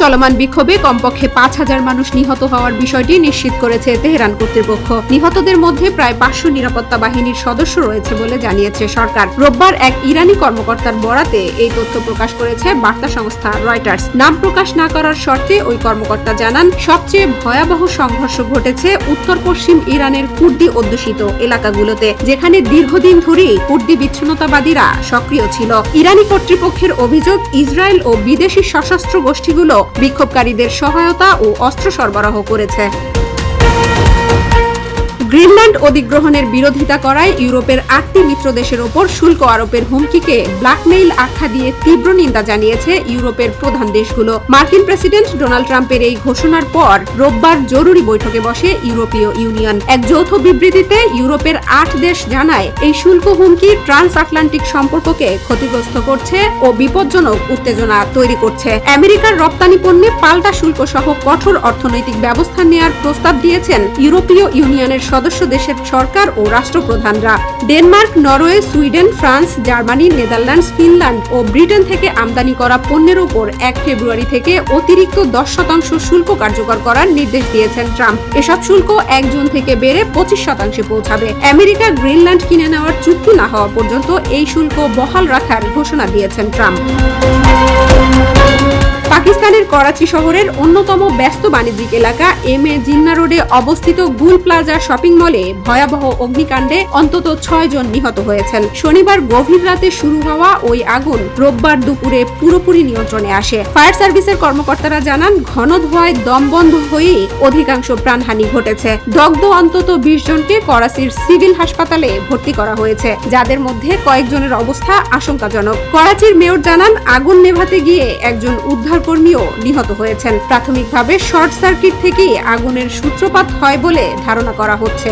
চলমান বিক্ষোভে কমপক্ষে 5,000 মানুষ নিহত হওয়ার বিষয়টি নিশ্চিত করেছে তেহরান কর্তৃপক্ষ। নিহতদের মধ্যে প্রায় 500 নিরাপত্তা বাহিনীর সদস্য রয়েছে বলে জানিয়েছে সরকার। রোববার এক ইরানি কর্মকর্তার বরাতে এই তথ্য প্রকাশ করেছে বার্তা সংস্থা রয়টার্স। নাম প্রকাশ না করার শর্তে ওই কর্মকর্তা জানান, সবচেয়ে ভয়াবহ সংঘর্ষ ঘটেছে উত্তর পশ্চিম ইরানের কুর্দি অধ্যুষিত এলাকাগুলোতে, যেখানে দীর্ঘদিন ধরেই কুর্দি বিচ্ছিন্নতাবাদীরা সক্রিয় ছিল। ইরানি কর্তৃপক্ষের অভিযোগ, ইসরায়েল ও বিদেশি সশস্ত্র গোষ্ঠীগুলো বিক্ষোভকারীদের সহায়তা ও অস্ত্র সরবরাহ করেছে। গ্রিনল্যান্ড অধিগ্রহণের বিরোধিতা করায় ইউরোপের 8টি মিত্র দেশের ওপর শুল্ক আরোপের হুমকিকে ব্ল্যাকমেইল আখ্যা দিয়ে তীব্র নিন্দা জানিয়েছে ইউরোপের প্রধান দেশগুলো। মার্কিন প্রেসিডেন্ট ডোনাল্ড ট্রাম্পের এই ঘোষণার পর রোববার জরুরি বৈঠকে বসে ইউরোপীয় ইউনিয়ন। এক যৌথ বিবৃতিতে ইউরোপের 8 দেশ জানায়, এই শুল্ক হুমকি ট্রান্স আটলান্টিক সম্পর্ককে ক্ষতিগ্রস্ত করছে ও বিপজ্জনক উত্তেজনা তৈরি করছে। আমেরিকার রপ্তানি পণ্যে পাল্টা শুল্ক সহ কঠোর অর্থনৈতিক ব্যবস্থা নেয়ার প্রস্তাব দিয়েছেন ইউরোপীয় ইউনিয়নের সদস্য দেশের সরকার ও রাষ্ট্রপ্রধানরা। Denmark, Norway, Sweden, France, Germany, Netherlands, Finland ও ব্রিটেন থেকে আমদানি করা পণ্যের উপর 1 ফেব্রুয়ারি থেকে অতিরিক্ত 10% শুল্ক কার্যকর করার নির্দেশ দিয়েছেন ট্রাম্প। এসব শুল্ক 1 জুন থেকে বেড়ে 25% পৌঁছাবে। আমেরিকা গ্রিনল্যান্ড কিনে নেওয়ার চুক্তি না হওয়া পর্যন্ত এই শুল্ক বহাল রাখার ঘোষণা দিয়েছেন ট্রাম্প। পাকিস্তানের করাচি শহরের অন্যতম ব্যস্ত বাণিজ্যিক এলাকা এম.এ. জিন্না রোডে অবস্থিত গুল প্লাজা শপিং মলে ভয়াবহ অগ্নিকাণ্ডে অন্তত 6 জন নিহত হয়েছেন। শনিবার গভীর রাতে শুরু হওয়া ওই আগুন রোববার দুপুরে পুরোপুরি নিয়ন্ত্রণে আসে। ফায়ার সার্ভিসের কর্মকর্তারা জানান, ঘন ধোঁয়ায় দম বন্ধ হয়েই অধিকাংশ প্রাণহানি ঘটেছে। দগ্ধ অন্তত 20 জনকে করাচির সিভিল হাসপাতালে ভর্তি করা হয়েছে, যাদের মধ্যে কয়েকজনের অবস্থা আশঙ্কাজনক। করাচির মেয়র জানান, আগুন নেভাতে গিয়ে একজন উদ্ধারকর্মীও নিহত হয়েছেন। প্রাথমিকভাবে শর্ট সার্কিট থেকেই আগুনের সূত্রপাত হয় বলে ধারণা করা হচ্ছে।